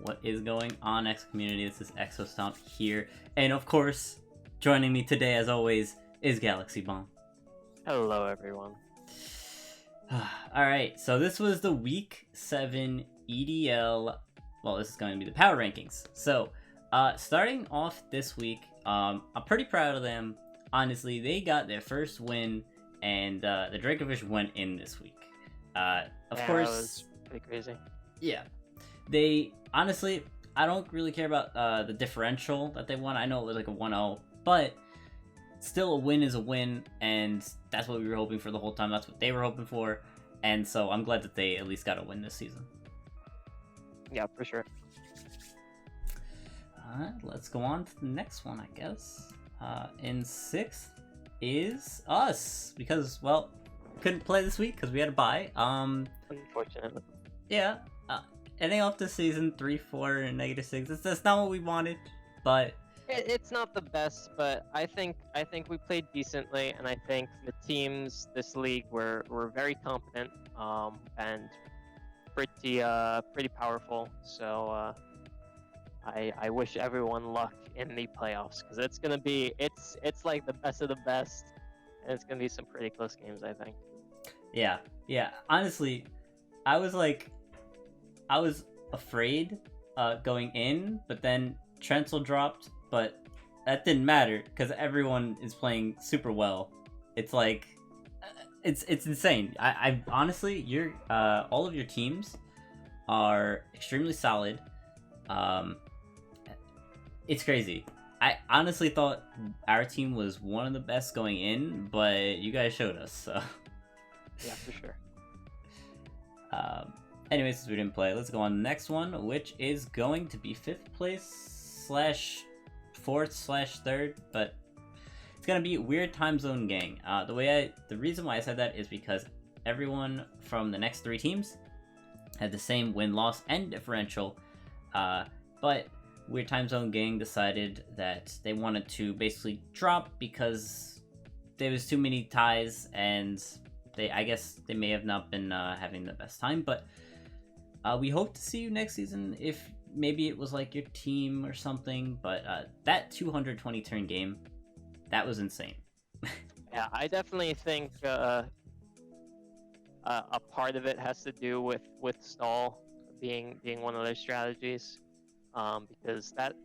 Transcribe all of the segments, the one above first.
What is going on, X community? This is Exostomp here, and of course, joining me today, as always, is Galaxybomb. Hello, everyone. Alright, so this was the Week 7 EDL. Well, this is going to be the power rankings. So, starting off this week, I'm pretty proud of them. Honestly, they got their first win, and the Dracovish went in this week. Of course, that was pretty crazy. Yeah. They, honestly, I don't really care about the differential that they won. I know it was like a 1-0, but still a win is a win, and that's what we were hoping for the whole time. That's what they were hoping for, and so I'm glad that they at least got a win this season. Yeah, for sure. Alright, let's go on to the next one, I guess. In 6th is us, because, well, couldn't play this week because we had a bye. Unfortunately. Yeah. Ending off the season 3-4 and -6. That's not what we wanted, but It's not the best, but I think we played decently, and I think the teams this league were very competent, and pretty powerful. So I wish everyone luck in the playoffs, because it's gonna be it's like the best of the best, and it's gonna be some pretty close games, I think. yeah. Honestly, I was afraid going in, but then Trensel dropped, but that didn't matter because everyone is playing super well. It's like it's insane. I honestly, your all of your teams are extremely solid. It's crazy. I honestly thought our team was one of the best going in, but you guys showed us, so Yeah, for sure. Anyways, since we didn't play, let's go on to the next one, which is going to be 5th place / 4th / 3rd, but it's gonna be Weird Time Zone Gang. The reason why I said that is because everyone from the next 3 teams had the same win-loss and differential, but Weird Time Zone Gang decided that they wanted to basically drop because there was too many ties, and I guess they may have not been having the best time, but we hope to see you next season if maybe it was like your team or something, but that 220 turn game, that was insane. Yeah, I definitely think a part of it has to do with stall being one of their strategies, because that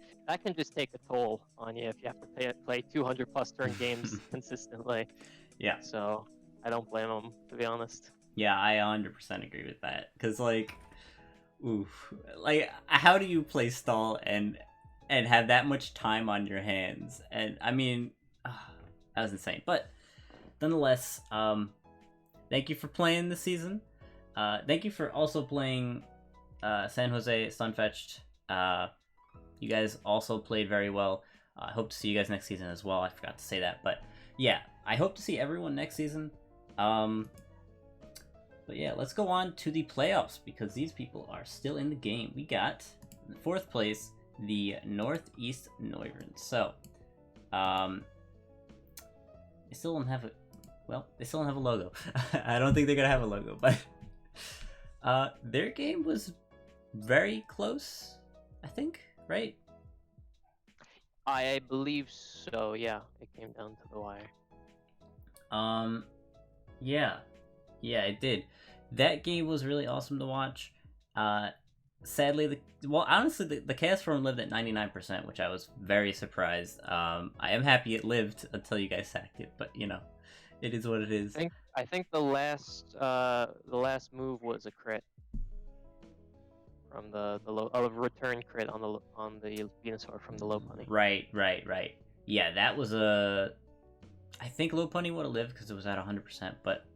can just take a toll on you if you have to play 200 plus turn games consistently. Yeah. So I don't blame them, to be honest. Yeah, I 100% agree with that, because how do you play stall and have that much time on your hands? And I mean, that was insane. But nonetheless, thank you for playing this season. Thank you for also playing San Jose Sunfetched. You guys also played very well. I hope to see you guys next season as well. I forgot to say that, but yeah, I hope to see everyone next season. But yeah, let's go on to the playoffs, because these people are still in the game. We got, in 4th place, the Northeast Noivern. So, they still don't have a logo. I don't think they're gonna have a logo, but their game was very close, I think, right? I believe so, yeah. It came down to the wire. Yeah, it did. That game was really awesome to watch. Sadly, honestly, the chaos form lived at 99%, which I was very surprised. I am happy it lived until you guys sacked it, but it is what it is. I think the last move was a crit from the return crit on the Venusaur from the low pony. Right. Yeah, that was I think low pony would have lived because it was at 100%, but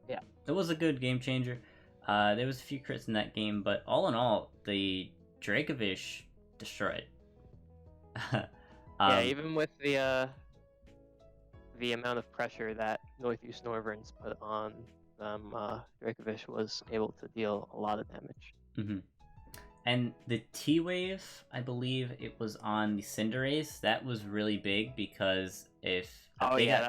yeah, it was a good game changer. There was a few crits in that game, but all in all, the Dracovish destroyed. Yeah, even with the amount of pressure that Northeast Noiverns put on them, Dracovish was able to deal a lot of damage. Mm-hmm. And the T-Wave, I believe it was on the Cinderace. That was really big because that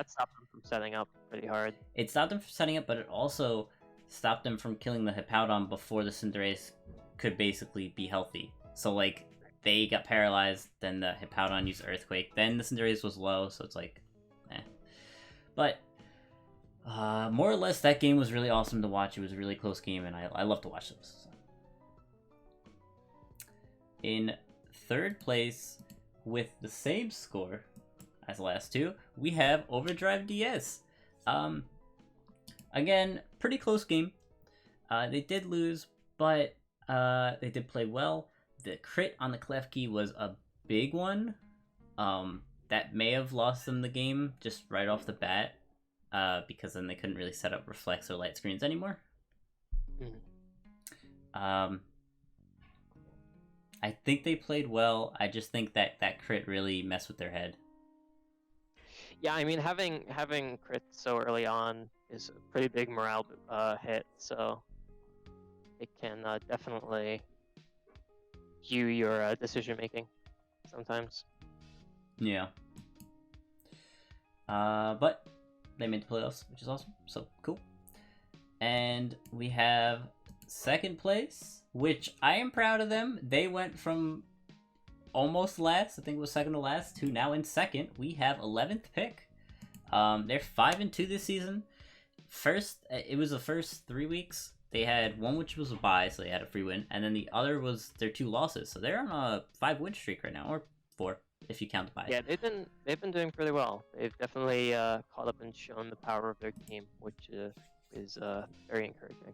stopped them from setting up pretty hard. It stopped them from setting up, but it also stopped them from killing the Hippowdon before the Cinderace could basically be healthy. So like they got paralyzed, then the Hippowdon used Earthquake, then the Cinderace was low, so it's like, eh. But more or less, that game was really awesome to watch. It was a really close game, and I love to watch those. So. In third place, with the same score as the last two, we have Overdrive DS. Again, pretty close game. They did lose, but they did play well. The crit on the Klefki was a big one. That may have lost them the game just right off the bat, because then they couldn't really set up reflex or light screens anymore. I think they played well. I just think that crit really messed with their head. Yeah, I mean, having crit so early on is a pretty big morale hit, so it can definitely skew your decision making sometimes. Yeah. But they made the playoffs, which is awesome. So cool. And we have second place, which I am proud of them. They went from almost last, I think it was second to last, to now in second. We have 11th pick. They're 5-2 this season. It was the first 3 weeks. They had one which was a bye, so they had a free win, and then the other was their 2 losses. So they're on a 5-win streak right now, or 4 if you count the buys. Yeah, they've been doing pretty well. They've definitely caught up and shown the power of their team, which is very encouraging.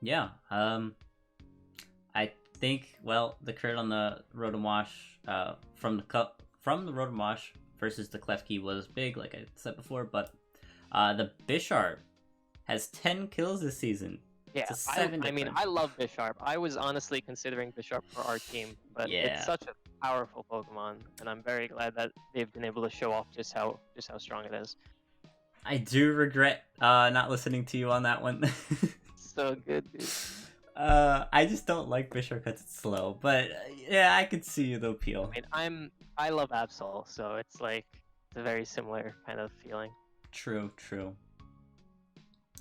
Yeah. I think, well, the crit on the Rotom from the Rotom versus the Klefki was big, like I said before, but the Bisharp has 10 kills this season. Yeah, I mean, I love Bisharp. I was honestly considering Bisharp for our team, but it's such a powerful Pokemon, and I'm very glad that they've been able to show off just how strong it is. I do regret not listening to you on that one. So good, dude. I just don't like Bisharp because it's slow, but yeah, I could see the appeal. I mean, I love Absol, so it's like it's a very similar kind of feeling. True.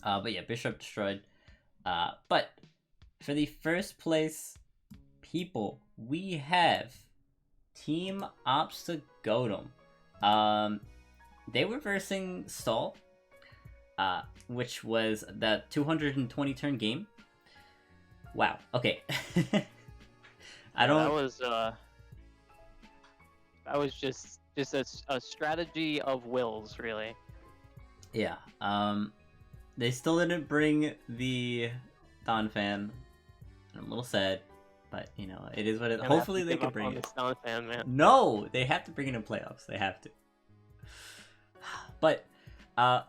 But yeah, Bisharp destroyed. But for the first place people, we have Team Obstagotum. They were versing Stall, which was the 220 turn game. Wow. Okay. That was just a strategy of wills, really. Yeah. They still didn't bring the Donphan. I'm a little sad, but you know, it is what it. Hopefully they can bring it. Donphan, man. No, they have to bring it in playoffs. They have to. But, wow,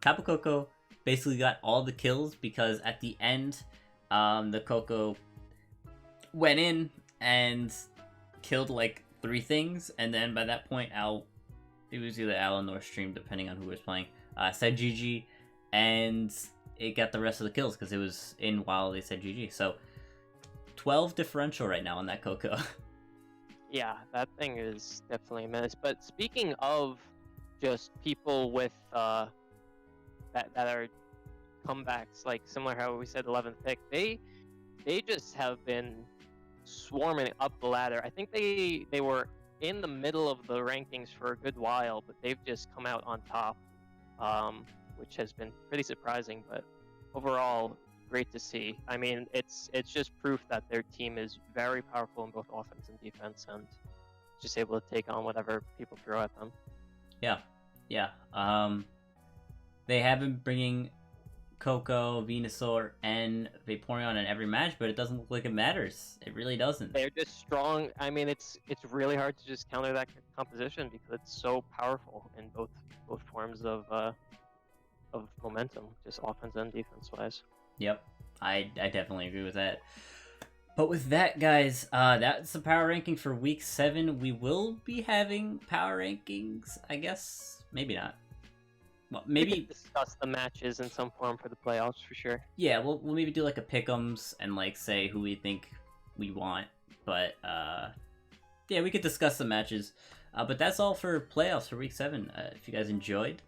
Tapu Koko basically got all the kills because at the end, the Koko went in and killed like 3 things, and then by that point, it was either Al or North Stream, depending on who was playing, said GG, and it got the rest of the kills because it was in while they said GG. So 12 differential right now on that Koko. Yeah, that thing is definitely a menace. But speaking of just people with that are comebacks, like similar how we said 11th pick, they just have been swarming up the ladder. I think they were in the middle of the rankings for a good while, but they've just come out on top, which has been pretty surprising, but overall great to see. I mean, it's just proof that their team is very powerful in both offense and defense, and just able to take on whatever people throw at them. Yeah. They have been bringing Koko, Venusaur, and Vaporeon in every match, but it doesn't look like it matters. It really doesn't. They're just strong. I mean, it's really hard to just counter that composition because it's so powerful in both forms of momentum, just offense and defense wise. Yep, I definitely agree with that. But with that, guys, that's the power ranking for week 7. We will be having power rankings, I guess. Maybe not. Well, maybe we can discuss the matches in some form for the playoffs for sure. Yeah, we'll maybe do like a pick'ems and like say who we think we want. But yeah, we could discuss the matches. But that's all for playoffs for week 7. If you guys enjoyed,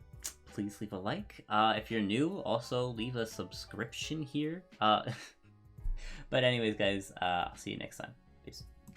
please leave a like. If you're new, also leave a subscription here. But anyways, guys, I'll see you next time. Peace.